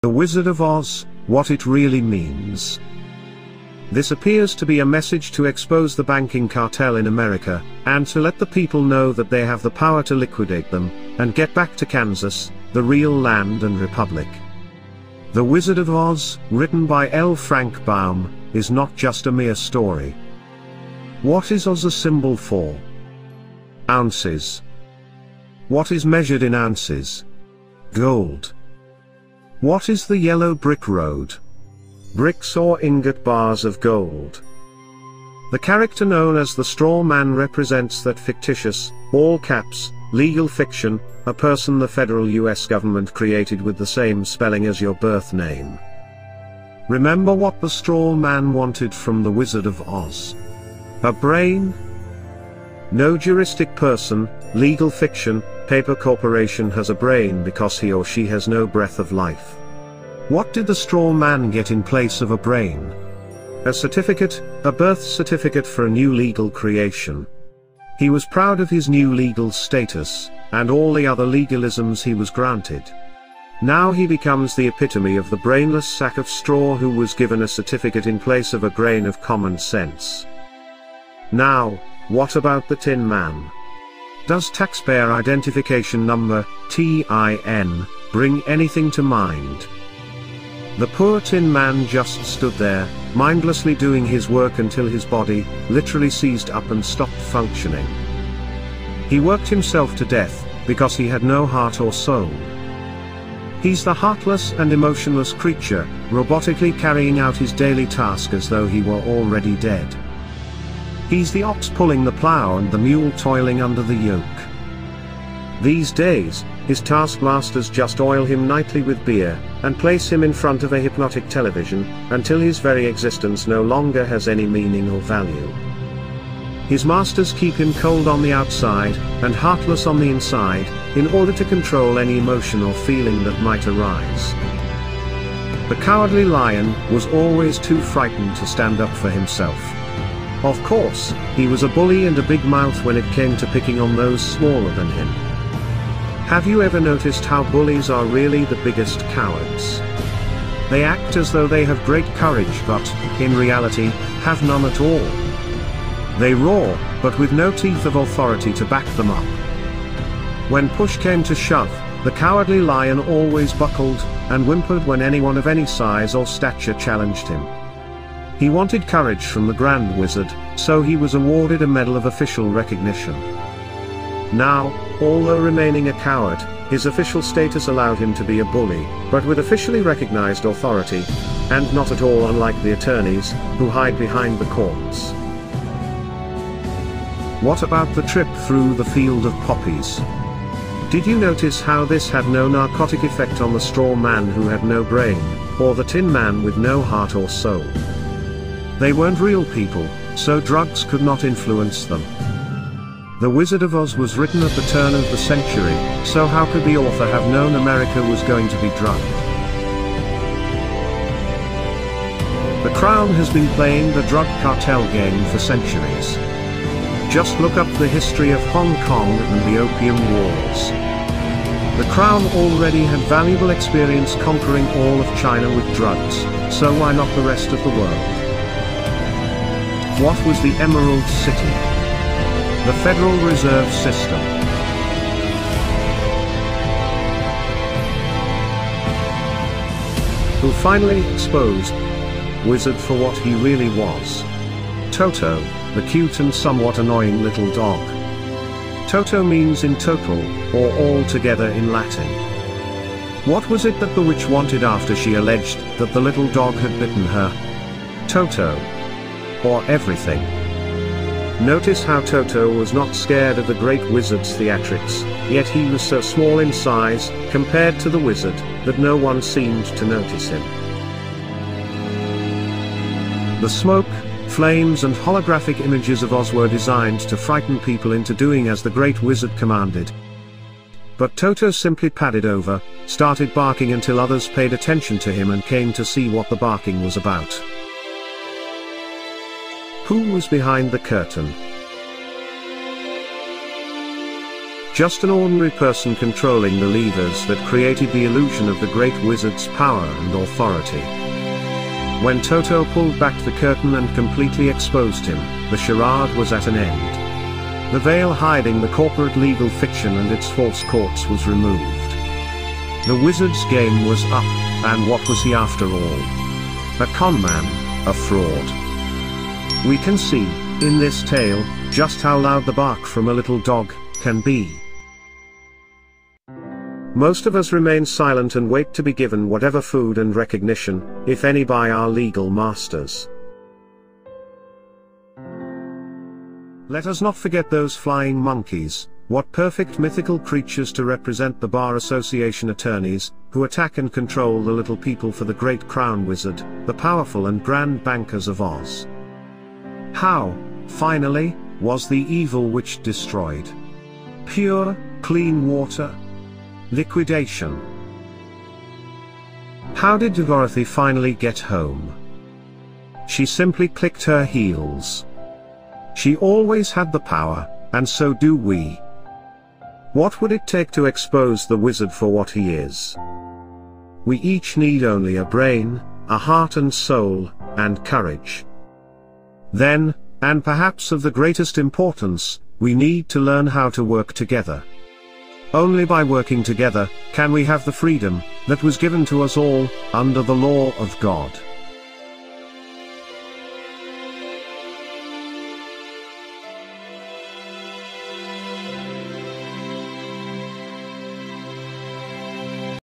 The Wizard of Oz, what it really means. This appears to be a message to expose the banking cartel in America, and to let the people know that they have the power to liquidate them, and get back to Kansas, the real land and republic. The Wizard of Oz, written by L. Frank Baum, is not just a mere story. What is Oz a symbol for? Ounces. What is measured in ounces? Gold. What is the yellow brick road? Bricks or ingot bars of gold. The character known as the straw man represents that fictitious, all caps, legal fiction, a person the federal US government created with the same spelling as your birth name. Remember what the straw man wanted from the Wizard of Oz? A brain? No juristic person, legal fiction, paper corporation has a brain because he or she has no breath of life. What did the straw man get in place of a brain? A certificate, a birth certificate for a new legal creation. He was proud of his new legal status, and all the other legalisms he was granted. Now he becomes the epitome of the brainless sack of straw who was given a certificate in place of a grain of common sense. Now, what about the Tin Man? Does taxpayer identification number, TIN, bring anything to mind? The poor Tin Man just stood there, mindlessly doing his work until his body, literally seized up and stopped functioning. He worked himself to death, because he had no heart or soul. He's the heartless and emotionless creature, robotically carrying out his daily task as though he were already dead. He's the ox pulling the plow and the mule toiling under the yoke. These days, his taskmasters just oil him nightly with beer, and place him in front of a hypnotic television, until his very existence no longer has any meaning or value. His masters keep him cold on the outside, and heartless on the inside, in order to control any emotion or feeling that might arise. The Cowardly Lion was always too frightened to stand up for himself. Of course, he was a bully and a big mouth when it came to picking on those smaller than him. Have you ever noticed how bullies are really the biggest cowards? They act as though they have great courage but, in reality, have none at all. They roar, but with no teeth of authority to back them up. When push came to shove, the Cowardly Lion always buckled, and whimpered when anyone of any size or stature challenged him. He wanted courage from the Grand Wizard, so he was awarded a medal of official recognition. Now, although remaining a coward, his official status allowed him to be a bully, but with officially recognized authority, and not at all unlike the attorneys, who hide behind the courts. What about the trip through the field of poppies? Did you notice how this had no narcotic effect on the straw man who had no brain, or the Tin Man with no heart or soul? They weren't real people, so drugs could not influence them. The Wizard of Oz was written at the turn of the century, so how could the author have known America was going to be drugged? The Crown has been playing the drug cartel game for centuries. Just look up the history of Hong Kong and the Opium Wars. The Crown already had valuable experience conquering all of China with drugs, so why not the rest of the world? What was the Emerald City? The Federal Reserve System. Who finally exposed Wizard for what he really was. Toto, the cute and somewhat annoying little dog. Toto means in total, or altogether in Latin. What was it that the witch wanted after she alleged that the little dog had bitten her? Toto. Or everything. Notice how Toto was not scared of the great wizard's theatrics, yet he was so small in size, compared to the wizard, that no one seemed to notice him. The smoke, flames and holographic images of Oz were designed to frighten people into doing as the great wizard commanded. But Toto simply padded over, started barking until others paid attention to him and came to see what the barking was about. Who was behind the curtain? Just an ordinary person controlling the levers that created the illusion of the great wizard's power and authority. When Toto pulled back the curtain and completely exposed him, the charade was at an end. The veil hiding the corporate legal fiction and its false courts was removed. The wizard's game was up, and what was he after all? A conman, a fraud. We can see, in this tale, just how loud the bark from a little dog can be. Most of us remain silent and wait to be given whatever food and recognition, if any, by our legal masters. Let us not forget those flying monkeys, what perfect mythical creatures to represent the Bar Association attorneys, who attack and control the little people for the great crown wizard, the powerful and grand bankers of Oz. How, finally, was the evil witch destroyed? Pure, clean water? Liquidation. How did Dorothy finally get home? She simply clicked her heels. She always had the power, and so do we. What would it take to expose the wizard for what he is? We each need only a brain, a heart and soul, and courage. Then, and perhaps of the greatest importance, we need to learn how to work together. Only by working together, can we have the freedom that was given to us all, under the law of God.